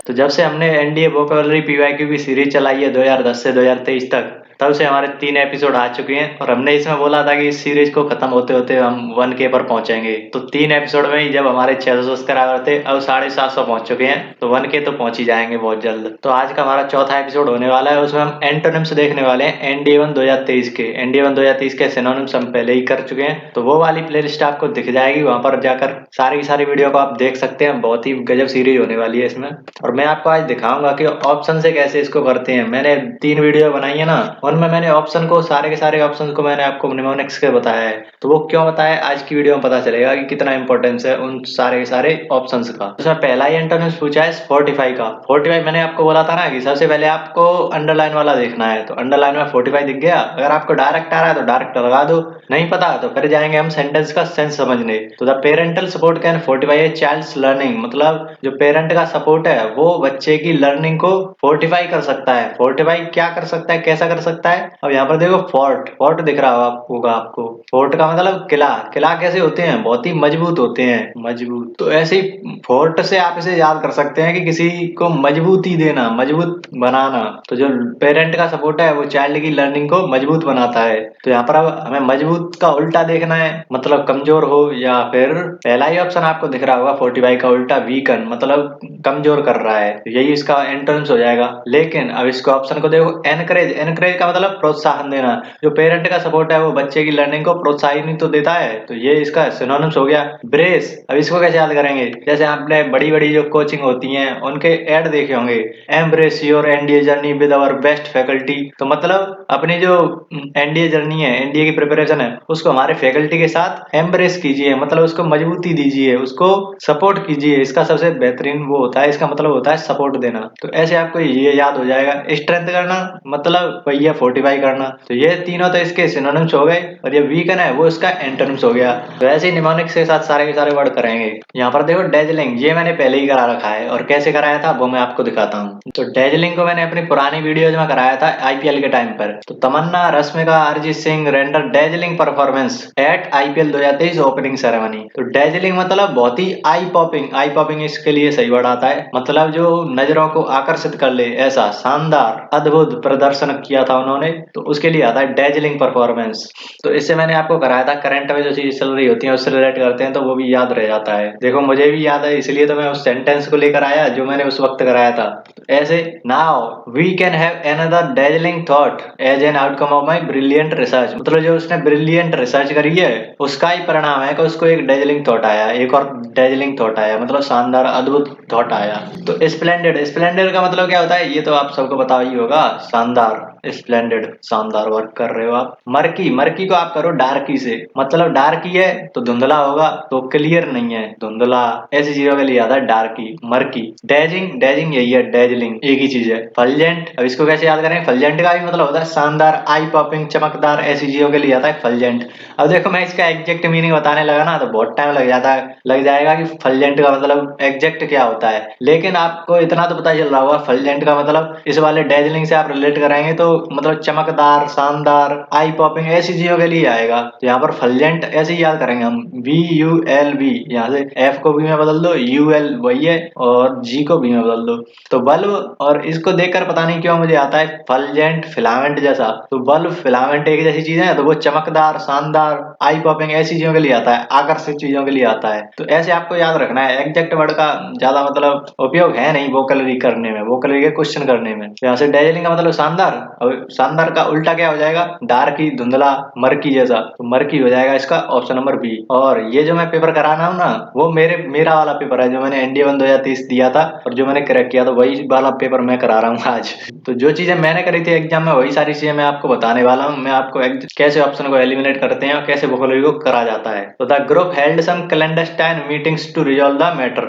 तो जब से हमने एनडीए वोकेबलरी पीवाईक्यू की सीरीज चलाई है 2010 से 2023 तक, तब से हमारे 3 एपिसोड आ चुके हैं और हमने इसमें बोला था कि इस सीरीज को खत्म होते होते हम 1K पर पहुंचेंगे। तो 3 एपिसोड में ही जब हमारे 600 सब्सक्राइबर थे, अब 750 पहुंच चुके हैं, तो 1K तो पहुंच ही जाएंगे बहुत जल्द। तो आज का हमारा चौथा एपिसोड होने वाला है, उसमें हम एंटोनिम्स देखने वाले हैं एनडीए 1 2023 के। एनडीए 1 2023 के सिनोनिम्स हम पहले ही कर चुके हैं, तो वो वाली प्लेलिस्ट आपको दिख जाएगी, वहां पर जाकर सारी की सारी वीडियो को आप देख सकते हैं। बहुत ही गजब सीरीज होने वाली है इसमें। और मैं आपको आज दिखाऊंगा कि ऑप्शन से कैसे इसको करते हैं। मैंने 3 वीडियो बनाई है ना, उनमें मैंने ऑप्शन को, सारे के सारे ऑप्शन को मैंने आपको निमोनिक्स के बताया है। तो वो क्यों बताया, आज की वीडियो में पता चलेगा कि कितना इंपॉर्टेंस है उन सारे के सारे ऑप्शंस का। उसमें पहला ही एंटोनिम्स पूछा है फोर्टिफाई का। फोर्टिफाई मैंने आपको बोला था ना कि सबसे पहले आपको अंडरलाइन वाला देखना है। तो अंडरलाइन में फोर्टिफाई दिख गया, अगर आपको डायरेक्ट आ रहा है तो डायरेक्ट लगा दो, नहीं पता तो फिर जाएंगे हम सेंटेंस का सेंस समझने। तो the parental support can fortify a child's learning, मतलब जो पेरेंट का सपोर्ट है वो बच्चे की लर्निंग को फोर्टिफाई कर सकता है। फोर्टिफाई क्या कर सकता है, कैसा कर सकता है? अब यहाँ पर देखो फोर्ट, फोर्ट दिख रहा होगा आपको। फोर्ट का मतलब किला। किला कैसे होते हैं? बहुत ही मजबूत होते हैं, मजबूत। तो ऐसे ही फोर्ट से आप इसे याद कर सकते हैं कि किसी को मजबूती देना, मजबूत बनाना। तो जो पेरेंट का सपोर्ट है वो चाइल्ड की लर्निंग को मजबूत बनाता है। तो यहाँ पर अब हमें मजबूत का उल्टा देखना है, मतलब कमजोर हो, या फिर पहला ही ऑप्शन आपको दिख रहा होगा 45 का उल्टा वीकन, मतलब कमजोर कर रहा है। तो यही इसका एंट्रेंस हो जाएगा। लेकिन अब इसको ऑप्शन को देखो, एनकरेज। एनकरेज का मतलब प्रोत्साहन देना। जो पेरेंट का सपोर्ट है वो बच्चे की लर्निंग को प्रोत्साहित ही तो देता है। तो ये इसका सिनोनिम्स हो गया। ब्रेस, अब इसको कैसे याद करेंगे? जैसे आपने बड़ी बड़ी जो कोचिंग होती हैं उनके ऐड देखे होंगे, embrace your NDA journey with our best faculty. तो मतलब अपनी जो एनडीए जर्नी है, एनडीए की प्रिपरेशन है, उसको हमारे फैकल्टी के साथ एम्ब्रेस कीजिए, मतलब उसको मजबूती दीजिए, उसको सपोर्ट कीजिए। इसका सबसे बेहतरीन वो होता है, इसका मतलब होता है सपोर्ट देना। तो ऐसे आपको ये याद हो जाएगा। स्ट्रेंथ करना मतलब वही है फोर्टिफाई करना। तो ये तीनों तो इसके सिनोनिम्स हो गए, और ये वीकन है वो इसका एंटोनिम्स हो गया। तो ऐसे ही निमोनिक्स के साथ सारे के सारे वर्ड करेंगे। यहाँ पर देखो डेजलिंग, ये मैंने पहले ही करा रखा है, और कैसे कराया था वो मैं आपको दिखाता हूँ। तो डेजलिंग को मैंने अपनी पुरानी वीडियोज में कराया था आईपीएल के टाइम पर। तो Tamannaah, Rashmika, Arijit Singh render dazzling performance at IPL 2023 opening ceremony. तो डेजलिंग मतलब बहुत ही आई पॉपिंग। आई पॉपिंग इसके लिए सही वर्ड आता है, मतलब जो नजरों को आकर्षित कर ले, ऐसा शानदार अद्भुत प्रदर्शन किया था उन्होंने, तो उसके लिए आता है डेजलिंग परफॉर्मेंस। तो इससे मैंने आपको कराया था, करंट में जो चीज चल रही होती है उससे रिलेट करते हैं, तो वो भी याद रह जाता है। देखो मुझे भी याद है, इसलिए तो मैं उस सेंटेंस को लेकर आया जो मैंने उस वक्त कराया था। तो ऐसे, now we can have another dazzling thought as an outcome of my brilliant research. मतलब जो उसने ब्रिलियंट रिसर्च करी है उसका ही परिणाम है कि उसको एक डेजलिंग थॉट आया, एक और डेजलिंग थॉट आया, मतलब शानदार अद्भुत थॉट आया। तो स्प्लेंडेड, स्प्लेंडेड का मतलब क्या होता है ये तो आप सबको पता ही होगा, शानदार, स्प्लेंडेड, शानदार वर्क कर रहे हो आप। मर्की, मर्की को आप करो डार्की से, मतलब डार्की है तो धुंधला होगा, तो क्लियर नहीं है, धुंधला, ऐसी चीजों के लिए आता है डार्की, मर्की। डेजिंग, डेजिंग यही है, डेजलिंग एक ही चीज है। फलजेंट, अब इसको कैसे याद करें? फलजेंट का भी मतलब होता है शानदार, आई पॉपिंग, चमकदार, ऐसी चीजों के लिए आता है फलजेंट। अब देखो मैं इसका एग्जैक्ट मीनिंग बताने लगा ना तो बहुत टाइम लग जाता है, लग जाएगा कि फलजेंट का मतलब एग्जैक्ट क्या होता है। लेकिन आपको इतना तो पता चल रहा होगा फलजेंट का मतलब, इस वाले डेजलिंग से आप रिलेट कराएंगे तो मतलब चमकदार, शानदार, आई पॉपिंग, ऐसी चीजों के लिए आएगा। तो यहाँ पर फलजेंट ऐसे ही याद करेंगे हम, VULV, यहाँ से F को B में बदल दो, UL वही है, और G को B में बदल दो। तो बल्ब, और इसको देखकर पता नहीं क्यों मुझे आता है फलजेंट, फिलामेंट जैसा। तो बल्ब फिलामेंट एक जैसी चीज है, तो वो चमकदार, शानदार, आई पॉपिंग, ऐसी चीजों के लिए आता है, आकर्षित चीजों के लिए आता है। तो ऐसे आपको याद रखना है। एग्जैक्ट वर्ड का ज्यादा मतलब उपयोग है नहीं वोकैबुलरी करने में, वोकैबुलरी के क्वेश्चन करने में। यहाँ से डेजलिंग का मतलब शानदार, और शानदार का उल्टा क्या हो जाएगा? डार्की, धुंधला, मर्की जैसा। तो मर्की हो जाएगा इसका ऑप्शन नंबर बी। और ये जो मैं पेपर कराना हूँ ना, वो मेरा वाला पेपर है जो मैंने एनडीए 1 2030 दिया था, और जो मैंने क्रैक किया था वही वाला पेपर मैं करा रहा हूँ आज। तो जो चीजें मैंने करी थी एग्जाम में वही सारी चीजें मैं आपको बताने वाला हूँ। मैं आपको कैसे ऑप्शन को एलिमिनेट करते हैं और कैसे वोकैबुलरी को करा जाता है। तो the group held some clandestine meetings to resolve the matter.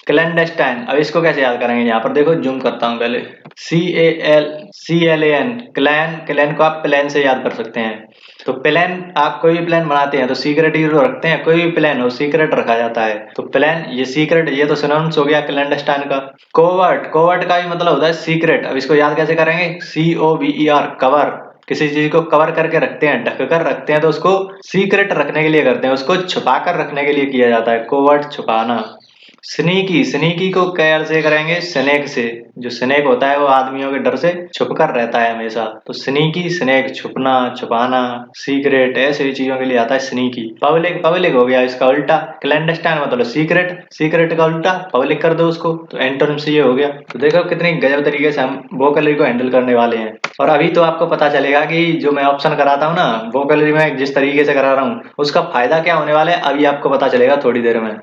Clandestine, अब इसको कैसे याद करेंगे? यहाँ पर देखो जूम करता हूँ पहले, CALN, क्लैन, क्लैन को आप प्लान से याद कर सकते हैं। तो प्लान, आप कोई भी प्लान बनाते हैं तो सीक्रेट ही तो रखते हैं, कोई भी प्लान हो सीक्रेट रखा जाता है। तो प्लान, ये सीक्रेट, ये तो सिनोनिम्स हो गया क्लैंडस्टाइन का। कोवर्ट, कोवर्ट का भी मतलब होता है सीक्रेट। अब इसको याद कैसे करेंगे? COVER, कवर, किसी चीज को कवर करके रखते हैं, ढक कर रखते हैं, तो उसको सीक्रेट रखने के लिए करते हैं, उसको छुपा कर रखने के लिए किया जाता है, कोवर्ट, छुपाना। स्नीकी, स्नीकी को कैर से करेंगे स्नेक से। जो स्नेक होता है वो आदमियों के डर से छुप कर रहता है हमेशा, तो स्नीकी स्नेक छुपना, छुपाना, सीक्रेट, ऐसी चीजों के लिए आता है स्नीकी। पब्लिक, पब्लिक हो गया इसका उल्टा। क्लैंडस्टाइन मतलब सीक्रेट, सीक्रेट का उल्टा पब्लिक कर दो उसको, तो एंटोनिम से ये हो गया। तो देखो कितनी गजब तरीके से हम वोकैबुलरी को हैंडल करने वाले हैं। और अभी तो आपको पता चलेगा कि जो मैं ऑप्शन कराता हूँ ना वोकैबुलरी में, जिस तरीके से करा रहा हूँ उसका फायदा क्या होने वाला है अभी आपको पता चलेगा थोड़ी देर में।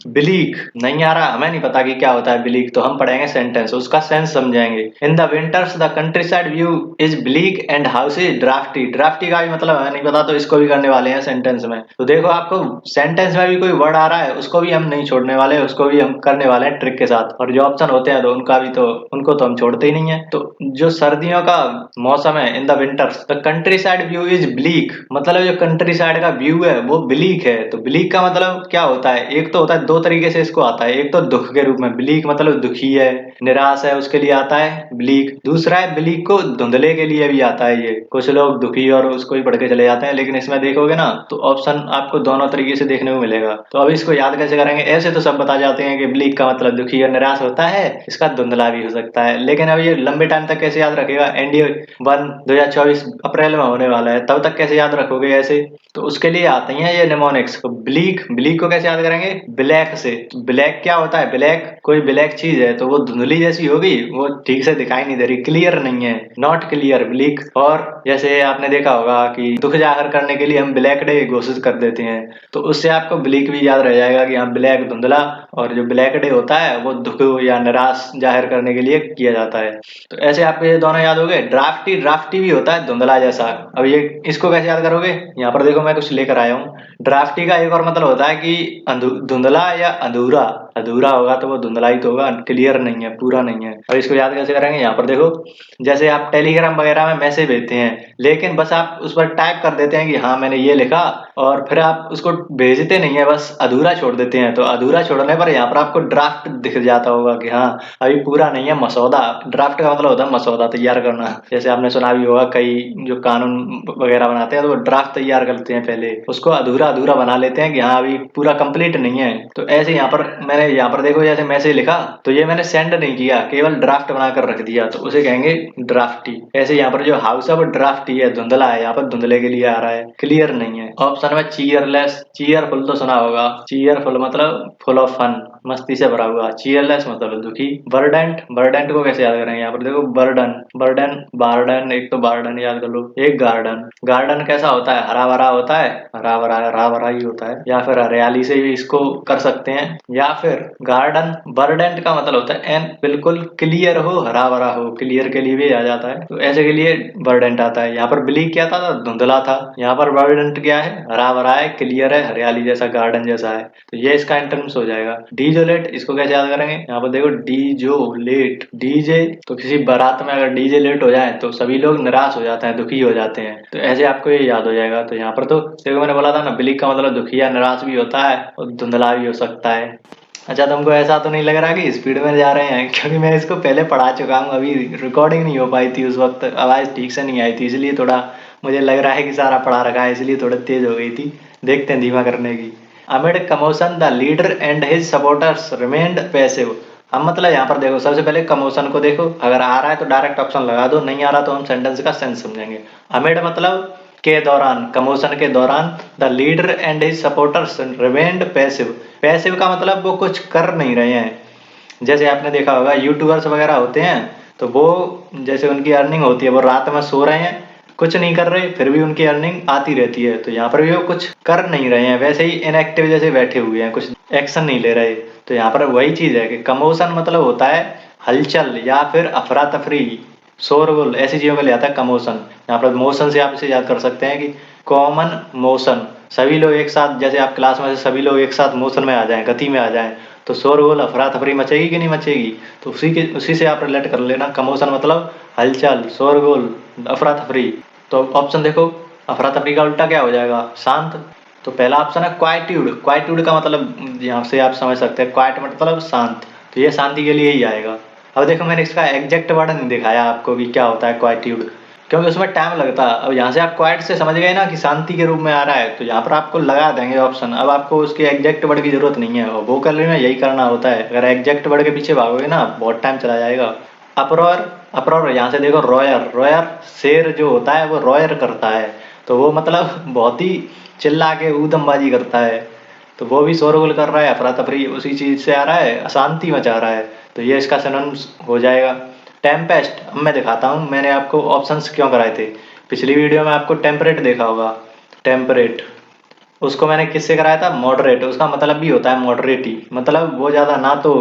ब्लीक नहीं आ रहा, हमें नहीं पता कि क्या होता है ब्लीक, तो हम पढ़ेंगे सेंटेंस, उसका सेंस समझेंगे। In the winters the countryside view is bleak and house is draughty. Draughty का भी मतलब हमें नहीं पता, तो इसको भी करने वाले हैं सेंटेंस में। तो देखो आपको सेंटेंस में भी कोई वर्ड आ रहा है उसको भी हम नहीं छोड़ने वाले, उसको भी हम करने वाले हैं ट्रिक के साथ। और जो ऑप्शन होते हैं तो उनका भी तो, उनको तो हम छोड़ते ही नहीं है। तो जो सर्दियों का मौसम है, इन the winters the countryside view is bleak, मतलब जो कंट्री साइड का व्यू है वो ब्लीक है। तो ब्लीक का मतलब क्या होता है, एक तो होता है, दो तरीके से इसको आता है। एक तो दुख के रूप में, ब्लीक मतलब दुखी है, निराश है, उसके लिए आता है ब्लीक। दूसरा है ब्लीक को धुंधले के लिए भी आता है। ये कुछ लोग दुखी और उसको ही पढ़ के चले जाते हैं, लेकिन इसमें देखोगे ना तो ऑप्शन आपको दोनों तरीके से देखने को मिलेगा। तो अब इसको याद कैसे करेंगे, ऐसे तो सब बता जाते हैं कि ब्लीक का मतलब दुखी और निराश होता है, इसका धुंधला भी हो सकता है, लेकिन अब ये लंबे टाइम तक कैसे याद रखेगा, एनडीए 2024 अप्रैल में होने वाला है, तब तक कैसे याद रखोगे ऐसे। तो उसके लिए आते हैं ये निमोनिक्स। तो ब्लीक, ब्लीक को कैसे याद करेंगे, ब्लैक से। ब्लैक क्या होता है, ब्लैक कोई ब्लैक चीज है तो वो धुंधली जैसी होगी, वो ठीक से दिखाई नहीं दे रही, क्लियर नहीं है, नॉट क्लियर ब्लीक। और जैसे आपने देखा होगा कि दुख जाहिर करने के लिए हम ब्लैक डे घोषित कर देते हैं, तो उससे आपको ब्लीक भी याद रह जाएगा कि हाँ ब्लैक धुंधला, और जो ब्लैक डे होता है वो दुख या निराश जाहिर करने के लिए किया जाता है। तो ऐसे आपको ये दोनों याद हो गए। ड्राफ्टी, ड्राफ्टी भी होता है धुंधला जैसा। अब ये इसको कैसे याद करोगे, यहाँ पर देखो मैं कुछ लेकर आया हूँ। ड्राफ्टी का एक और मतलब होता है कि धुंधला या अधूरा। अधूरा होगा तो वो धुंधला ही तो होगा, क्लियर नहीं है, पूरा नहीं है। अब इसको याद कैसे करेंगे, यहाँ पर देखो, जैसे आप टेलीग्राम वगैरह में मैसेज भेजते हैं, लेकिन बस आप उस पर टाइप कर देते हैं कि हाँ मैंने ये लिखा, और फिर आप उसको भेजते नहीं है, बस अधूरा छोड़ देते हैं। तो अधूरा छोड़ने पर यहाँ पर आपको ड्राफ्ट दिख जाता होगा कि हाँ अभी पूरा नहीं है, मसौदा। ड्राफ्ट का मतलब होता है मसौदा तैयार करना। जैसे आपने सुना भी होगा कई जो कानून वगैरह बनाते हैं तो वो ड्राफ्ट तैयार करते हैं, पहले उसको अधूरा अधूरा बना लेते हैं कि हाँ अभी पूरा कंप्लीट नहीं है। तो ऐसे यहाँ पर मैंने, यहाँ पर देखो जैसे मैसेज लिखा तो ये मैंने सेंड नहीं किया, केवल ड्राफ्ट बनाकर रख दिया, तो उसे कहेंगे ड्राफ्टी। ऐसे यहाँ पर जो हाउस है वो ड्राफ्टी है, धुंधला है, यहाँ पर धुंधले के लिए आ रहा है, क्लियर नहीं है। ऑप्शन में चीयरलेस, चीयरफुल तो सुना होगा, चीयरफुल मतलब फुल ऑफ फन, मस्ती से भरा हुआ। चीयरलेस मतलब दुखी। बर्डेंट, बर्डेंट को कैसे याद करेंगे, यहाँ पर देखो बर्डन, बर्डन, बार्डन, एक तो बार्डन याद कर लो, एक गार्डन। गार्डन कैसा होता है, हरा भरा होता है, हरा भरा ही होता है, या फिर हरियाली से भी इसको कर सकते हैं। या फिर गार्डन, बर्डेंट का मतलब होता है एन बिल्कुल क्लियर हो, हरा भरा हो, क्लियर के लिए भी आ जाता है, तो ऐसे के लिए बर्डेंट आता है। यहाँ पर ब्लीक क्या था, धुंधला था। यहाँ पर बर्डेंट क्या है, हरा भरा है, क्लियर है, हरियाली जैसा, गार्डन जैसा है। तो ये इसका एंटोनिम्स हो जाएगा। डीजोलेट, इसको कैसे याद करेंगे, यहाँ पर देखो डीजोलेट, डीजे, तो किसी बारात में अगर डीजे लेट हो जाए तो सभी लोग निराश हो जाते हैं, दुखी हो जाते हैं, तो ऐसे आपको ये याद हो जाएगा। तो यहाँ पर तो देखो मैंने बोला था ना, ब्लीक का मतलब दुखी या निराश भी होता है और धुंधला भी हो सकता है। अच्छा, तुमको ऐसा तो नहीं लग रहा कि स्पीड में जा रहे हैं, क्योंकि मैं इसको पहले पढ़ा चुका हूँ, अभी रिकॉर्डिंग नहीं हो पाई थी उस वक्त, आवाज ठीक से नहीं आई थी, इसलिए थोड़ा मुझे लग रहा है कि सारा पढ़ा रखा है, इसलिए थोड़ा तेज हो गई थी। देखते हैं धीमा करने की। Amid commotion the leader and his supporters remained passive. हम मतलब यहाँ पर देखो, सबसे पहले कमोशन को देखो, अगर आ रहा है तो डायरेक्ट ऑप्शन लगा दो, नहीं आ रहा तो हम सेंटेंस का सेंस समझेंगे। अमिड मतलब के दौरान, कमोशन के दौरान, the leader and his supporters remained passive. Passive का मतलब वो कुछ कर नहीं रहे हैं। जैसे आपने देखा होगा यूट्यूबर्स वगैरह होते हैं, तो वो जैसे उनकी अर्निंग होती है, वो रात में सो रहे हैं, कुछ नहीं कर रहे, फिर भी उनकी अर्निंग आती रहती है। तो यहाँ पर भी वो कुछ कर नहीं रहे हैं, वैसे ही इनएक्टिव जैसे बैठे हुए हैं, कुछ एक्शन नहीं ले रहे। तो यहाँ पर वही चीज है कि कमोशन मतलब होता है हलचल या फिर अफरा तफरी, शोरगुल, ऐसी चीजों को ले आता है कमोशन। यहाँ पर मोशन से आप इसे याद कर सकते हैं कि कॉमन मोशन, सभी लोग एक साथ, जैसे आप क्लास में से सभी लोग एक साथ मोशन में आ जाएं, गति में आ जाएं, तो शोरगुल अफरा तफरी मचेगी कि नहीं मचेगी। तो उसी से आप रिलेट कर लेना, कमोशन मतलब हलचल, शोरगुल, अफरा तफरी। तो ऑप्शन देखो, अफरा तफरी का उल्टा क्या हो जाएगा, शांत। तो पहला ऑप्शन है क्वाइट्यूड। क्वाइट्यूड का मतलब यहाँ से आप समझ सकते हैं, क्वाइट मतलब शांत, तो ये शांति के लिए ही आएगा। अब देखो मैंने इसका एग्जैक्ट वर्ड नहीं दिखाया आपको कि क्या होता है क्वाइट्यूड, क्योंकि उसमें टाइम लगता है। अब यहाँ से आप क्वाइट से समझ गए ना कि शांति के रूप में आ रहा है, तो यहाँ पर आपको लगा देंगे ऑप्शन। अब आपको उसके एग्जैक्ट वर्ड की जरूरत नहीं है, और वोकैबुलरी में यही करना होता है। अगर एग्जैक्ट वर्ड के पीछे भागोगे ना बहुत टाइम चला जाएगा। अप्रोर, अप्रोर यहाँ से देखो रॉयर, रॉयर शेर जो होता है वो रॉयर करता है, तो वो मतलब बहुत ही चिल्ला के ऊधमबाजी करता है, तो वो भी शोरगुल कर रहा है, अफरा तफरी उसी चीज से आ रहा है, अशांति मचा रहा है, तो ये इसका सिनोनिम्स हो जाएगा। टेम्पेस्ट, अब मैं दिखाता हूँ मैंने आपको ऑप्शंस क्यों कराए थे। पिछली वीडियो में आपको टेम्परेट देखा होगा, टेम्परेट, उसको मैंने किससे कराया था, मॉडरेट। उसका मतलब भी होता है मॉडरेट ही, मतलब वो ज्यादा ना तो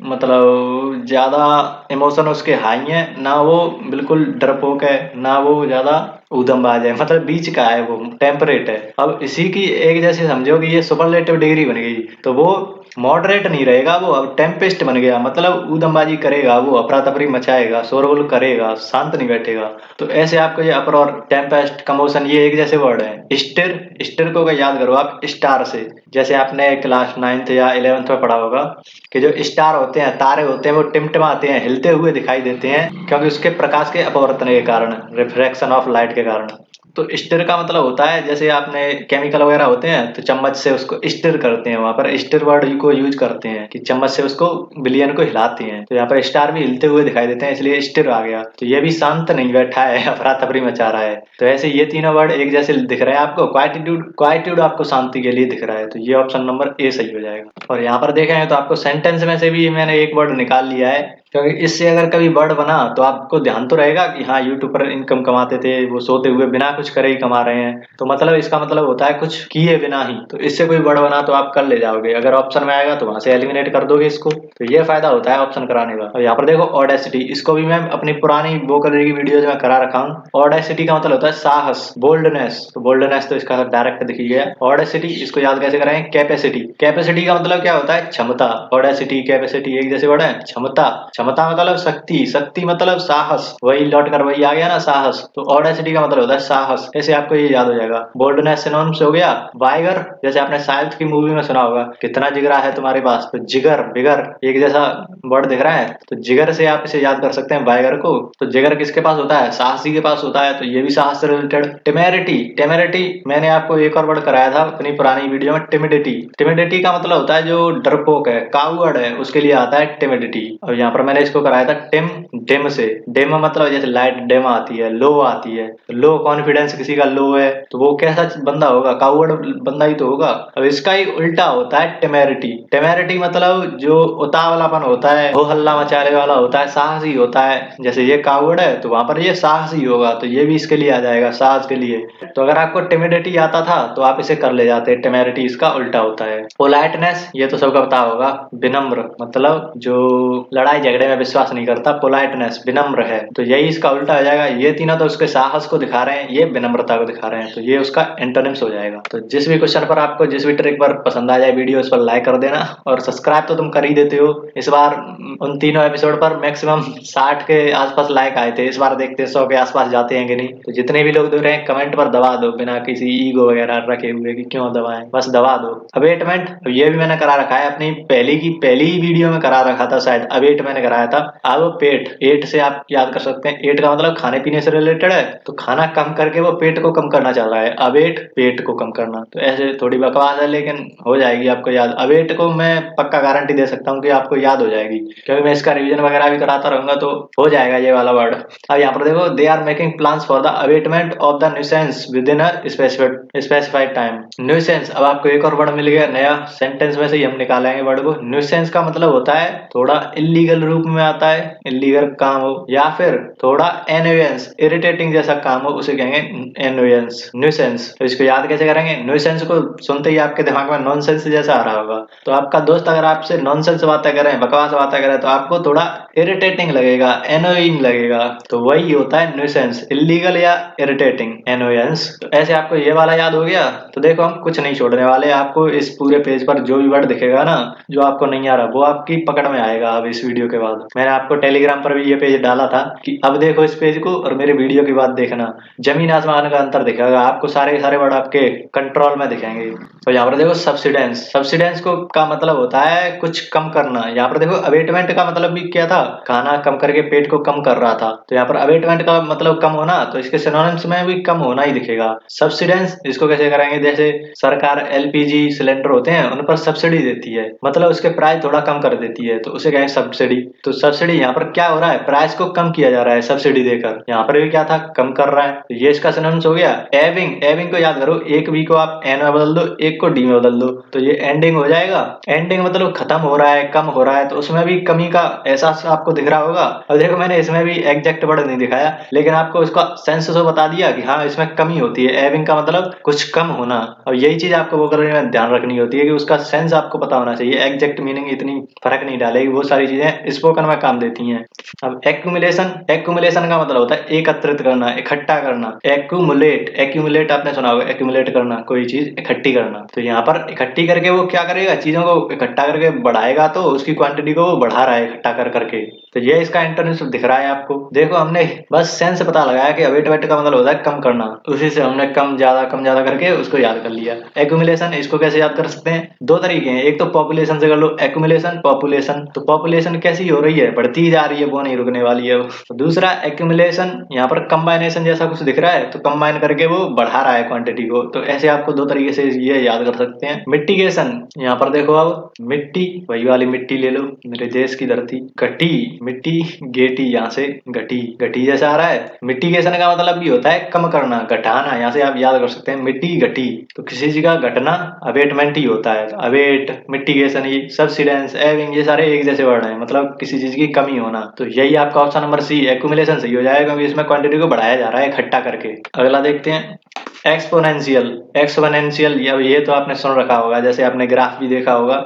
मतलब ज्यादा इमोशन उसके हाई है, ना वो बिल्कुल डरपोक है, ना वो ज्यादा ऊधमबाज है, मतलब बीच का है, वो टेम्परेट है। अब इसी की एक जैसे समझो कि ये सुपरलेटिव डिग्री बन गई, तो वो मॉडरेट नहीं रहेगा, वो अब टेम्पेस्ट बन गया, मतलब ऊधमबाजी करेगा, वो अफरा तफरी मचाएगा, शोरगुल करेगा, शांत नहीं बैठेगा। तो ऐसे आपको ये अपर और टेम्पेस्ट, कमोशन, ये एक जैसे वर्ड है। स्टिर, स्टिर को याद करो आप स्टार से, जैसे आपने क्लास 9th या 11th में पढ़ा होगा कि जो स्टार होते हैं, तारे होते हैं, वो टिमटिमाते हैं, हिलते हुए दिखाई देते हैं, क्योंकि उसके प्रकाश के अपवर्तन के कारण, रिफ्रैक्शन ऑफ लाइट के कारण। तो स्टिर का मतलब होता है, जैसे आपने केमिकल वगैरह होते हैं तो चम्मच से उसको स्टिर करते हैं, वहां पर स्टिर वर्ड को यूज करते हैं कि चम्मच से उसको विलियन को हिलाते हैं, तो यहाँ पर स्टार भी हिलते हुए दिखाई देते हैं, इसलिए स्टिर आ गया। तो ये भी शांत नहीं बैठा है, अफरा तफरी मचा रहा है। तो ऐसे ये तीनों वर्ड एक जैसे दिख रहे हैं आपको। क्वाइट्यूड, क्वाइट्यूड आपको शांति के लिए दिख रहा है, तो ये ऑप्शन नंबर ए सही हो जाएगा। और यहाँ पर देखेंगे तो आपको सेंटेंस में से भी मैंने एक वर्ड निकाल लिया है, क्योंकि इससे अगर कभी वर्ड बना तो आपको ध्यान तो रहेगा कि हाँ यूट्यूब पर इनकम कमाते थे, वो सोते हुए बिना कुछ करे ही कमा रहे हैं, तो मतलब इसका मतलब होता है कुछ किए बिना ही, तो इससे कोई वर्ड बना तो आप कर ले जाओगे, अगर ऑप्शन में आएगा तो वहां से एलिमिनेट कर दोगे इसको, तो ये फायदा होता है ऑप्शन कराने का। और यहाँ पर देखो ऑडेसिटी, इसको भी मैं अपनी पुरानी वोकैबुलरी की वीडियोज में करा रखा हूँ। ऑडेसिटी का मतलब होता है साहस, बोल्डनेस, तो बोल्डनेस तो इसका डायरेक्ट दिख गया। ऑडेसिटी इसको याद कैसे करेंगे, कैपेसिटी, कैपेसिटी का मतलब क्या होता है, क्षमता। ऑडेसिटी कैपेसिटी एक जैसे वर्ड है। क्षमता, क्षमता मतलब शक्ति, शक्ति मतलब साहस, वही लौट कर वही आ गया ना साहस, तो ऑडेसिटी का मतलब होता है साहस, ऐसे आपको ये याद हो जाएगा। बोल्डनेस सिनोनिम्स हो गया। वाइगर, जैसे आपने साउथ की मूवी में सुना होगा, कितना जिगरा है तुम्हारे पास, तो जिगर, बिगर एक जैसा वर्ड दिख रहा है, तो जिगर से आप इसे याद कर सकते हैं वाइगर को। तो जिगर किसके पास होता है, साहसी के पास होता है, तो ये भी साहस से रिलेटेड। टेमेरिटी, टेमेरिटी मैंने आपको एक और वर्ड कराया था अपनी पुरानी वीडियो में, टिमिडिटी। टिमिडिटी का मतलब होता है जो डरपोक है, कावर्ड है, उसके लिए आता है टिमिडिटी। और यहाँ पर मैंने इसको कराया था टिम, डिम से। डिम मतलब जैसे लाइट डिम आती है, लो आती है, तो लो कॉन्फिडेंस किसी का लो है, तो वो कैसा बंदा होगा, कावर्ड बंदा ही तो होगा। अब इसका ही उल्टा होता है टेमेरिटी। टेमेरिटी मतलब जो उतावलापन होता है, हो हल्ला मचाने वाला होता है, साहसी होता है, जैसे ये कावर्ड है तो वहां पर ये साहसी होगा, तो ये भी इसके लिए आ जाएगा, साहस के लिए। तो अगर आपको टिमिडिटी आता था तो आप इसे कर ले जाते, टेमेरिटी इसका उल्टा होता है। पोलाइटनेस, ये तो सबका पता होगा, विनम्र, मतलब जो लड़ाई झगड़े में विश्वास नहीं करता, पोलाइटनेस, विनम्र है, तो यही इसका उल्टा हो जाएगा। ये तीनों तो उसके साहस को दिखा रहे हैं, ये विनम्रता को दिखा रहे हैं, तो ये उसका एंटोनिम्स हो जाएगा। तो जिस भी क्वेश्चन पर आपको, जिस भी ट्रिक पर पसंद आ जाए वीडियो, इस पर लाइक कर देना, और सब्सक्राइब तो तुम कर ही देते हो। इस बार उन तीनों एपिसोड पर मैक्सिमम 60 के आसपास लाइक आए थे, इस बार देखते हैं 100 के आसपास जाते हैं कि नहीं। तो जितने भी लोग देख रहे हैं कमेंट पर दबा दो, बिना किसी ईगो वगैरह रखे हुए कि क्यों दबाएं, बस दबा दो। अबेटमेंट, ये भी मैंने करा रखा है अपनी पहली की पहली वीडियो में करा रखा था शायद, अवेट मैंने कराया था। अब पेट, एट से आप याद कर सकते हैं, एट का मतलब खाने पीने से रिलेटेड है, तो खाना कम करके वो पेट को कम करना चाह रहा है, अवेट पेट को कम करना। तो ऐसे थोड़ी बकवास है लेकिन हो जाएगी आपको याद। अवेट को मैं पक्का गारंटी दे सकता हूँ कि आपको याद हो जाएगी, क्योंकि मैं इसका रिवीजन वगैरह भी कराता रहूंगा, तो हो जाएगा ये वाला वर्ड। अब यहाँ पर देखो, they are making plans for the abatement of the nuisance within a specified time. Nuisance, अब आपको एक और वर्ड मिल गया नया, सेंटेंस में से ही हम निकालेंगे वर्ड को। न्यूसेंस का मतलब होता है थोड़ा इलीगल रूप में आता है, इलीगल काम हो, या फिर थोड़ा एनोयंस, इरिटेटिंग जैसा काम हो, उसे कहेंगे एनोयंस, न्यूसेंस। तो इसको याद कैसे करेंगे, न्यूसेंस को सुनते ही आपके दिमाग में नॉनसेंस जैसा आ रहा होगा, तो आपका दोस्त अगर आपसे नॉनसेंस बातें करें, बकवास बातें करें, तो आपको थोड़ा इरिटेटिंग लगेगा, एनोइंग लगेगा, तो वही होता है न्यूसेंस, इलीगल या इरिटेटिंग, एनोयंस। तो ऐसे आपको ये वाला याद हो गया। तो देखो हम कुछ नहीं छोड़ने वाले, आपको इस पूरे पेज पर जो भी वर्ड दिखेगा ना, जो आपको नहीं आ रहा, वो आपकी पकड़ में आएगा अब इस वीडियो के बाद। बाद। मैंने आपको टेलीग्राम पर भी ये पेज डाला था कि अब देखो इस पेज को और मेरे वीडियो के बाद देखना, जमीन आसमान का अंतर दिखेगा आपको। सारे सारे वर्ड आपके कंट्रोल में दिखेंगे। तो यहाँ पर देखो सब्सिडेंस, सब्सिडेंस को का मतलब होता है कुछ कम करना। यहाँ पर देखो अवेटमेंट का मतलब भी क्या था, खाना कम करके पेट को कम कर रहा था। तो यहाँ पर अवेटमेंट का मतलब कम होना, तो इसके सिनोनिम्स में भी कम होना ही दिखेगा। सब्सिडेंस इसको कैसे करेंगे, जैसे सरकार एलपीजी सिलेंडर होते हैं उन पर सब्सिडी देती है, मतलब उसके प्राइस थोड़ा कम कर देती है, तो उसे कहें सब्सिडी। तो सब्सिडी यहाँ पर क्या हो रहा है, प्राइस को कम किया जा रहा है सब्सिडी देकर। यहाँ पर भी क्या था, कम कर रहा है। तो ये इसका सिनोनिम्स हो गया। एविंग, एविंग को याद करो, एक वी को आप एन में बदल दो, एक को डी में बदल दो, तो ये एंडिंग हो जाएगा। एंडिंग मतलब खत्म हो रहा है, कम हो रहा है, तो उसमें भी कमी का एहसास आपको दिख रहा होगा। अब देखो मैंने इसमें भी एग्जैक्ट वर्ड नहीं दिखाया, लेकिन आपको इसका सेंस तो बता दिया कि हाँ इसमें कमी होती है। एविंग का मतलब कुछ कम होना। अब यही चीज आपको वोकैबुलरी में ध्यान रखनी होती है कि उसका सेंस आपको पता होना चाहिए। एग्जैक्ट मीनिंग इतनी फर्क नहीं डालेगी, वो सारी चीजें स्पोकन में काम देती हैं। अब एक्यूमुलेशन, एक्यूमुलेशन का मतलब होता है एकत्रित करना, इकट्ठा करना। एक्यूमुलेट, एक्यूमुलेट आपने सुना होगा, एक्यूमुलेट करना, कोई चीज इकट्ठी करना। तो यहाँ पर इकट्ठी करके वो क्या करेगा, चीजों को इकट्ठा करके बढ़ाएगा, तो उसकी क्वांटिटी को वो बढ़ा रहा है इकट्ठा कर करके। तो ये इसका इंटरनेट दिख रहा है आपको। देखो हमने बस सेंस पता लगाया कि अवेट वेट का मतलब होता है कम करना, उसी से हमने कम ज्यादा करके उसको याद कर लिया। एक्यूमुलेशन, इसको कैसे याद कर सकते हैं, दो तरीके हैं। एक तो पॉपुलेशन से कर लो, एक्यूमुलेशन पॉपुलेशन। तो पॉपुलेशन कैसी हो रही है, बढ़ती जा रही है, वो नहीं रुकने वाली है। दूसरा एक्यूमुलेशन, यहाँ पर कंबाइनेशन जैसा कुछ दिख रहा है, तो कंबाइन करके वो बढ़ा रहा है क्वांटिटी को। तो ऐसे आपको दो तरीके से ये याद कर सकते हैं। मिटिगेशन, यहाँ पर देखो अब मिट्टी, वही वाली मिट्टी ले लो, मेरे देश की धरती। घटी, मिट्टी, गेटी, यहाँ से घटी, घटी जैसा आ रहा है। मिटिगेशन का मतलब भी होता है कम करना, घटाना। यहाँ से आप याद कर सकते हैं मिट्टी घटी, तो किसी चीज का घटना अवेटमेंट ही होता है। अवेट, मिटिगेशन, ये सब्सिडेंस, एविंग, ये सारे एक जैसे वर्ड हैं, मतलब किसी चीज की कमी होना। तो यही आपका ऑप्शन नंबर सी एक्यूमुलेशन सही हो जाएगा, क्योंकि इसमें क्वांटिटी को बढ़ाया जा रहा है इकट्ठा करके। अगला देखते हैं एक्सपोनेंशियल। एक्सपोनेंशियल ये तो आपने सुन रखा होगा, जैसे आपने ग्राफ भी देखा होगा,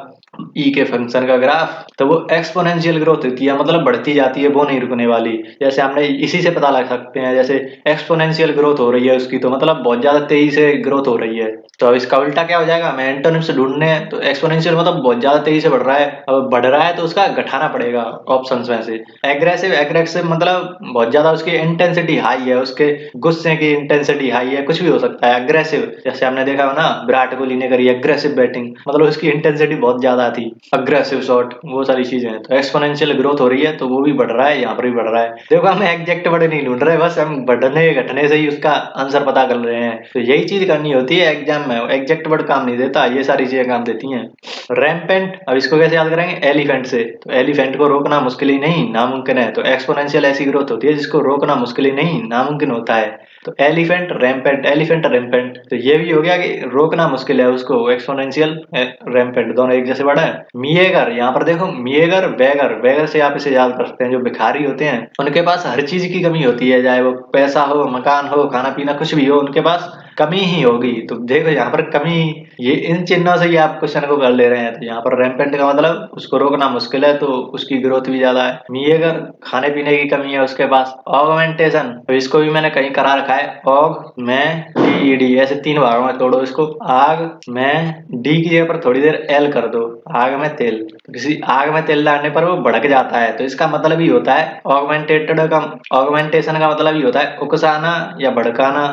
ई के फंक्शन का ग्राफ, तो वो एक्सपोनेंशियल ग्रोथ होती है, मतलब बढ़ती जाती है, वो नहीं रुकने वाली। जैसे हमने इसी से पता लग सकते हैं, जैसे एक्सपोनेंशियल ग्रोथ हो रही है उसकी, तो मतलब बहुत ज्यादा तेजी से ग्रोथ हो रही है। तो अब इसका उल्टा क्या हो जाएगा, हमें एंटोनिम्स ढूंढने हैं। तो एक्सपोनेंशियल मतलब बहुत ज्यादा तेजी से बढ़ रहा है, अब बढ़ रहा है तो उसका घटाना पड़ेगा ऑप्शंस में से। एग्रेसिव, एग्रेसिव मतलब बहुत ज्यादा उसकी इंटेंसिटी हाई है, उसके गुस्से की इंटेंसिटी हाई है, कुछ भी हो सकता है। अग्रेसिव, जैसे हमने देखा हो ना, विराट कोहली ने करी एग्रेसिव बैटिंग, मतलब उसकी इंटेंसिटी बहुत ज्यादा थी। अग्रेसिव शॉट, वो सारी चीजें हैं। तो एक्सपोनेंशियल ग्रोथ हो रही है, तो वो भी बढ़ रहा है, यहाँ पर भी बढ़ रहा है। देखो हम एग्जैक्ट वर्ड नहीं ढूंढ रहे, बस हम बढ़ने घटने से ही उसका आंसर पता कर रहे हैं। तो यही चीज करनी होती है एग्जाम में, एग्जैक्ट वर्ड काम नहीं देता, ये सारी चीजें काम देती हैं। रैम्पेंट, अब इसको कैसे याद करेंगे, एलिफेंट से। तो एलिफेंट को रोकना मुश्किल ही नहीं नामुमकिन है। तो एक्सपोनेंशियल ऐसी ग्रोथ होती है जिसको रोकना मुश्किल ही नहीं नामुमकिन होता है। तो एलिफेंट रैम्पेंट, एलिफेंट रैम्पेंट, तो ये भी हो गया कि रोकना मुश्किल है उसको। एक्सपोनेंशियल रैम्पेंट दोनों एक जैसे वर्ड है। मिएगर, यहाँ पर देखो मिएगर, बेगर, बेगर से आप इसे याद कर सकते हैं, जो भिखारी होते हैं उनके पास हर चीज की कमी होती है, चाहे वो पैसा हो, मकान हो, खाना पीना, कुछ भी हो, उनके पास कमी ही होगी। तो देखो यहाँ पर कमी, ये इन चिन्हों से ही आप क्वेश्चन को कर ले रहे हैं। तो यहाँ पर रैम्पेंट का मतलब उसको रोकना मुश्किल है, तो उसकी ग्रोथ भी ज्यादा है। मिएगर, खाने पीने की कमी है उसके पास। ऑगमेंटेशन, तो इसको भी मैंने कहीं करा रखा है, ऑग में डी, डी, ऐसे तीन भागों में तोड़ो इसको। आग में, डी की जगह पर थोड़ी देर एल कर दो, आग में तेल। तो किसी आग में तेल डालने पर वो भड़क जाता है, तो इसका मतलब ही होता है ऑगमेंटेटेड का, ऑगमेंटेशन का मतलब ही होता है उकसाना या भड़काना।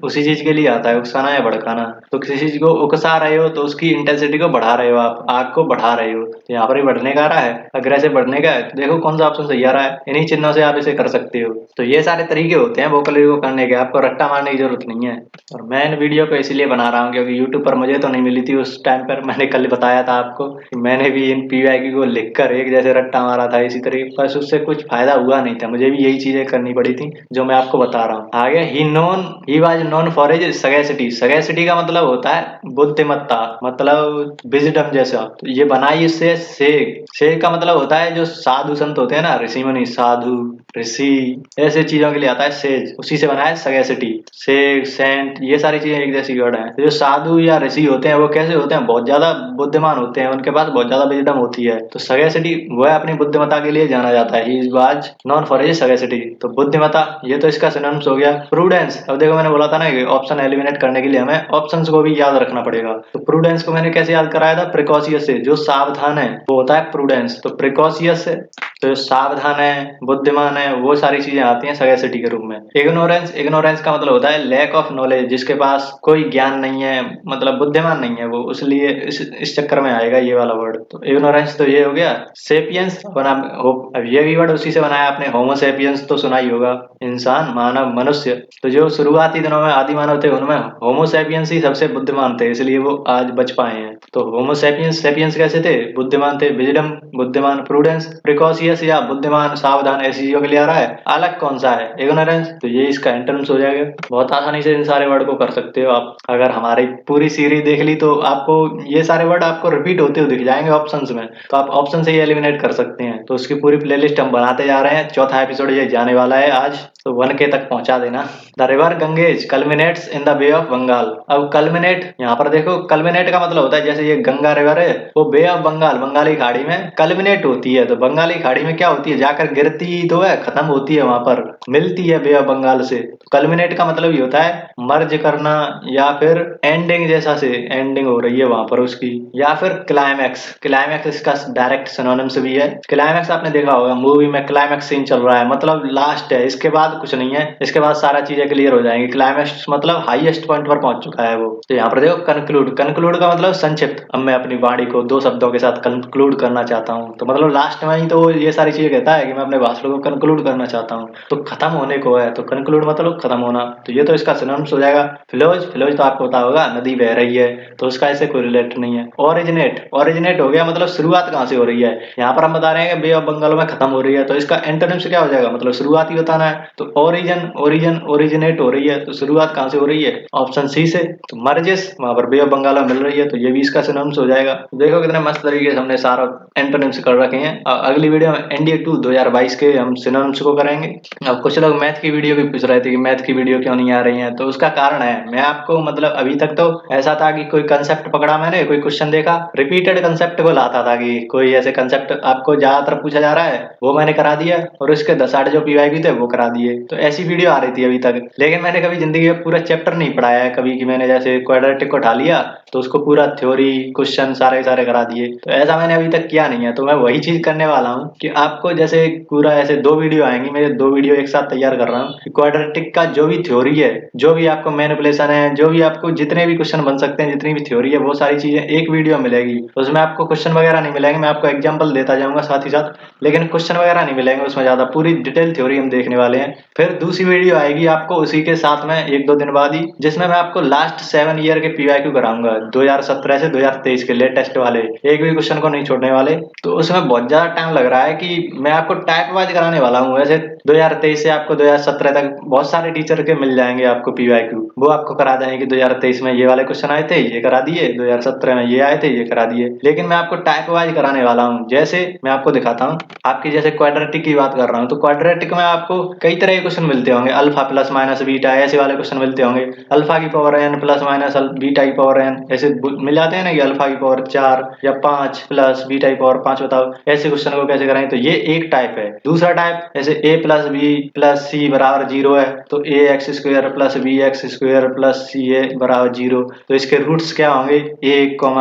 उसी चीज के लिए आता है, उकसाना या भड़काना। तो किसी चीज को उकसा रहे हो तो उसकी इंटेंसिटी को बढ़ा रहे हो, आप आग को बढ़ा रहे हो। तो यहाँ पर ही बढ़ने का आ रहा है, अग्रेसिव बढ़ने का है। तो देखो कौन सा ऑप्शन सही आ रहा है, इन्हीं चिन्हों से आप इसे कर सकते हो। तो ये सारे तरीके होते हैं वोकैबुलरी को करने के, आपको रट्टा मारने की जरूरत नहीं है। और मैं इन वीडियो को इसलिए बना रहा हूँ क्योंकि यूट्यूब पर मुझे तो नहीं मिली थी उस टाइम पर। मैंने कल बताया था आपको कि मैंने भी इन पीवाईक्यू को लिखकर एक जैसे रट्टा मारा था इसी तरीके, बस उससे कुछ फायदा हुआ नहीं था, मुझे भी यही चीजें करनी पड़ी थी जो मैं आपको बता रहा हूँ। आगे he was known for his sagacity. Sagacity का मतलब होता है बुद्धिमत्ता, मतलब विजडम जैसा। तो ये बनाई इससे सेग, सेग का मतलब होता है जो साधु संत होते हैं ना, ऋषि मुनि, साधु ऋषि, ऐसे चीजों के लिए आता है सेज, उसी से बना है सगैसिटी। सेग, सेंट, ये सारी चीजें एक जैसी वर्ड है। तो जो साधु या ऋषि होते हैं वो कैसे होते हैं, बहुत ज्यादा बुद्धिमान होते हैं, उनके पास बहुत ज्यादा विजडम होती है। तो सगैसिटी वो अपनी बुद्धिमत्ता के लिए जाना जाता है। He was known for his sagacity, तो बुद्धिमत्ता, ये तो इसका सिनोनिम्स हो गया। प्रूडेंस, अब देखो मैंने बोला था बनेंगे ऑप्शन एलिमिनेट करने के लिए हमें ऑप्शंस को भी याद रखना पड़ेगा। तो प्रूडेंस को मैंने कैसे याद कराया था, प्रिकॉशियस से, जो सावधान है वो होता है प्रूडेंस। तो प्रिकॉशियस से तो जो सावधान है, बुद्धिमान है, वो सारी चीजें आती हैं सगेसिटी के रूप में। इग्नोरेंस, इग्नोरेंस का मतलब होता है लैक ऑफ नॉलेज, जिसके पास कोई ज्ञान नहीं है, मतलब बुद्धिमान नहीं है वो, इसलिए इस चक्कर में आएगा ये वाला वर्ड। तो इग्नोरेंस तो ये हो गया। सेपियंस बना अब ये भी वर्ड उसी से बनाया आपने, होमो सेपियंस तो सुना ही होगा, इंसान, मानव, मनुष्य। तो जो शुरुआती दिनों में आदि मानव थे उनमें होमो सेपियंस ही सबसे बुद्धिमान थे, इसलिए वो आज बच पाए हैं। तो होमो सेपियंस, सेपियंस कैसे थे, बुद्धिमान थे, विजडम बुद्धिमान, प्रूडेंस प्रिकॉशियस या बुद्धिमान सावधान, ऐसी चीजों के लिए आ रहा है। अलग कौन सा है, इग्नोरेंस, तो ये इसका एंटोनिम्स हो जाएगा। बहुत आसानी से इन सारे वर्ड को कर सकते हो आप। अगर हमारी पूरी सीरीज देख ली तो आपको ये सारे वर्ड आपको रिपीट होते हुए दिख जाएंगे ऑप्शंस में, तो आप ऑप्शन से ही एलिमिनेट कर सकते हैं। तो उसकी पूरी प्लेलिस्ट हम बनाते जा रहे हैं, चौथा एपिसोड ये जाने वाला है आज, तो 1K तक पहुंचा देना। The river Ganges culminates in the bay of Bengal. अब कल्मिनेट, यहाँ पर देखो कल्मिनेट का मतलब होता है जैसे ये गंगा रिवर है वो बे ऑफ बंगाल, बंगाली खाड़ी में कल्मिनेट होती है। तो बंगाली खाड़ी में क्या होती है, जाकर गिरती तो है, खत्म होती है, वहां पर मिलती है बे ऑफ बंगाल से। कल्मिनेट का मतलब ये होता है मर्ज करना, या फिर एंडिंग, जैसा से एंडिंग हो रही है वहां पर उसकी, या फिर क्लाइमैक्स। क्लाइमैक्स इसका डायरेक्ट सिनोनिम्स भी है। क्लाइमैक्स आपने देखा होगा मूवी में, क्लाइमैक्स सीन चल रहा है मतलब लास्ट है, इसके बाद कुछ नहीं है, इसके बाद सारा चीजें क्लियर हो जाएंगी। क्लाइमैक्स मतलब हाईएस्ट पॉइंट पर पहुंच चुका है वो। तो यहाँ पर देखो कंक्लूड, कंक्लूड का मतलब संक्षिप्त। अब मैं अपनी वाणी को 2 शब्दों के साथ कंक्लूड करना चाहता हूँ, तो मतलब लास्ट में ही तो ये सारी चीजें कहता है कि मैं अपने भाषण को कंक्लूड करना चाहता हूँ, तो खत्म होने को है, तो कंक्लूड मतलब खत्म होना। तो ये तो इसका सिनोनिम्स हो जाएगा। फ्लोज, फ्लोज तो आपको पता होगा नदी बह रही है, तो उसका ऐसे कोई रिलेट नहीं है। ओरिजिनेट, ओरिजिनेट हो गया मतलब शुरुआत कहाँ से हो रही है। यहाँ पर हम बता रहे हैं कि बे ऑफ बंगाल में खत्म हो रही है, तो इसका एंटोनिम्स क्या हो जाएगा, मतलब शुरुआत ही बताना है। तो ओरिजिन, ओरिजिन, ओरिजिनेट हो रही है, तो शुरुआत कहाँ से हो रही है, ऑप्शन सी से। तो मर्जेस वहां पर बे ऑफ बंगाल में मिल रही है, तो ये भी इसका सिनोनिम्स हो जाएगा। देखो कितने मस्त तरीके से हमने सारा एंटोनिम्स कर रखे हैं। अगली वीडियो में एनडीए 2 2022 के हम सिनोनिम्स को करेंगे। अब कुछ लोग मैथ की वीडियो भी पूछ रहे थे कि मैथ की वीडियो क्यों नहीं आ रही है, तो उसका कारण है, मैं आपको मतलब अभी तक तो ऐसा था कि कोई कंसेप्ट पकड़ा मैंने, कोई क्वेश्चन देखा, रिपीटेड कंसेप्ट को लाता था कि कोई ऐसे कंसेप्ट आपको ज्यादातर पूछा जा रहा है वो मैंने करा दिया, और उसके 10-8 जो पीवाईक्यू थे वो करा दिए। तो ऐसी वीडियो आ रही थी अभी तक, लेकिन मैंने कभी जिंदगी में पूरा चैप्टर नहीं पढ़ाया है कभी, कि मैंने जैसे क्वाड्रेटिक को उठा लिया तो उसको पूरा थ्योरी क्वेश्चन सारे सारे करा दिए, तो ऐसा मैंने अभी तक किया नहीं है। तो मैं वही चीज करने वाला हूँ कि आपको जैसे पूरा ऐसे 2 वीडियो आएंगी, मैं 2 वीडियो एक साथ तैयार कर रहा हूँ। क्वाड्रेटिक का जो भी थ्योरी है, जो भी आपको मैनिपुलेशन है, जो भी आपको जितने भी क्वेश्चन बन सकते हैं, जितनी भी थ्योरी है, वो सारी चीजें एक वीडियो मिलेगी। तो उसमें आपको क्वेश्चन वगैरह नहीं मिलेंगे, मैं आपको एग्जांपल देता जाऊंगा साथ ही साथ, लेकिन क्वेश्चन वगैरह नहीं मिलेंगे उसमें ज्यादा, पूरी डिटेल थ्योरी हम देखने वाले हैं। फिर दूसरी वीडियो आएगी आपको उसी के साथ में 1-2 दिन बाद ही, जिसमें मैं आपको लास्ट 7 ईयर के पीवाईक्यू कराऊंगा 2017 से 2023 के लेटेस्ट वाले, एक भी क्वेश्चन को नहीं छोड़ने वाले। तो उसमें बहुत ज्यादा टाइम लग रहा है कि मैं आपको टाइप वाइज कराने वाला हूँ। वैसे 2023 से आपको 2017 तक बहुत सारे टीचर के मिल जाएंगे आपको पीवाईक्यू, वो आपको करा देंगे कि 2023 में ये वाले क्वेश्चन आए थे, ये करा दिए, 2017 में ये आए थे, ये करा दिए। लेकिन मैं आपको टाइप वाइज कराने वाला हूँ। जैसे मैं आपको दिखाता हूँ, आपकी जैसे क्वाड्रेटिक की बात कर रहा हूँ, तो क्वाड्रेटिक में आपको कई तरह के क्वेश्चन मिलते होंगे, अल्फा प्लस माइनस बीटा, ऐसे वाले क्वेश्चन मिलते होंगे, अल्फा की power n plus minus beta की पावर n, ऐसे मिल जाते हैं ना, कि अल्फा की पावर 4 या 5 प्लस बीटा की पावर 5, बताओ ऐसे क्वेश्चन को कैसे करेंगे। तो ये एक टाइप है। दूसरा टाइप जैसे a plus B plus C बराबर 0 है, तो A X square plus B X square plus C A बराबर 0, तो इसके रूट्स क्या होंगे, a,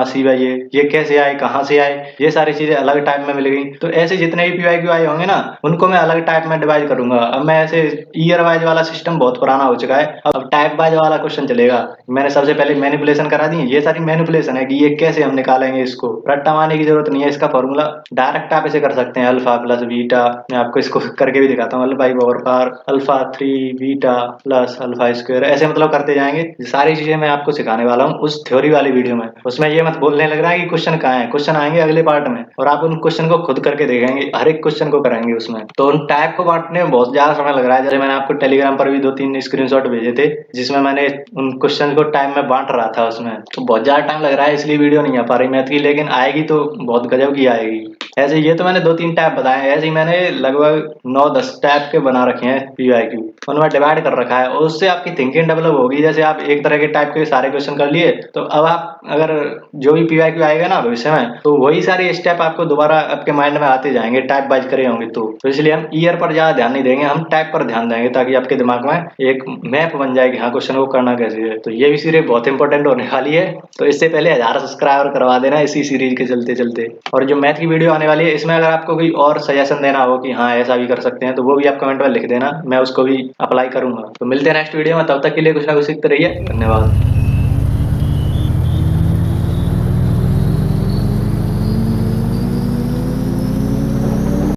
c बाई ए, ये कैसे आए, कहाँ से आए, ये सारी चीजें अलग टाइप में मिल गई। तो ऐसे जितने भी पीवाईक्यू आए होंगे ना, उनको मैं अलग टाइप में डिवाइड करूंगा। अब मैं ऐसे ईयर वाइज वाला सिस्टम बहुत पुराना हो चुका है, अब टाइप वाइज वाला क्वेश्चन चलेगा। मैंने सबसे पहले मैनिपुलेशन करा दी, ये सारी मैनिपुलेशन है कि ये कैसे हम निकालेंगे, इसको रट्टा मारने की जरूरत नहीं है, इसका फॉर्मूला डायरेक्ट आप ऐसे कर सकते हैं, अल्फा प्लस बीटा। मैं आपको इसको करके भी दिखाता हूँ, अल्फा की power 4 alpha 3 beta plus alpha square, ऐसे मतलब करते जाएंगे। सारी चीजें मैं आपको सिखाने वाला हूँ उस थ्योरी वाली वीडियो में। उसमें ये मत बोलने लग रहा है कि क्वेश्चन कहाँ है, क्वेश्चन आएंगे अगले पार्ट में, और आप उन क्वेश्चन को खुद करके देखेंगे, हर एक क्वेश्चन को कराएंगे उसमें। तो उन टाइप को बांटने में बहुत ज्यादा समय लग रहा है। जैसे मैंने आपको टेलीग्राम पर भी 2-3 स्क्रीनशॉट भेजे थे, जिसमें मैंने उन क्वेश्चन को टाइम में बांट रहा था उसमें, तो बहुत ज्यादा टाइम लग रहा है, इसलिए वीडियो नहीं आ पा रही मैथ की, लेकिन आएगी तो बहुत गजब की आएगी। ऐसे ये तो मैंने 2-3 टाइप बताए हैं, ऐसे ही मैंने लगभग 9-10 टाइप के बना रखे हैं पीवाईक्यू, उनमें डिवाइड कर रखा है और उससे आपकी थिंकिंग डेवलप होगी। जैसे आप एक तरह के टाइप के सारे क्वेश्चन कर लिए, तो अब आप अगर जो भी पीवाईक्यू आएगा ना भविष्य में, तो वही सारे स्टेप आपको दोबारा आपके माइंड में आते जाएंगे, टाइप वाइज करे होंगे। तो इसलिए हम ईयर पर ज्यादा ध्यान नहीं देंगे, हम टाइप पर ध्यान देंगे, ताकि आपके दिमाग में एक मैप बन जाए कि हाँ क्वेश्चन को करना कैसे है। तो ये भी सीरीज बहुत इंपॉर्टेंट होने वाली है, तो इससे पहले 1000 सब्सक्राइबर करवा देना इसी सीरीज के चलते चलते। और जो मैथ की वीडियो आने वाली है, इसमें अगर आपको कोई और सजेशन देना हो कि हाँ ऐसा भी कर सकते हैं, तो वो भी आप कमेंट में लिख देना, मैं उसको भी अप्लाई करूंगा। तो मिलते हैं नेक्स्ट वीडियो में, तब तक के लिए कुछ ना कुछ सीखते रहिए। धन्यवाद।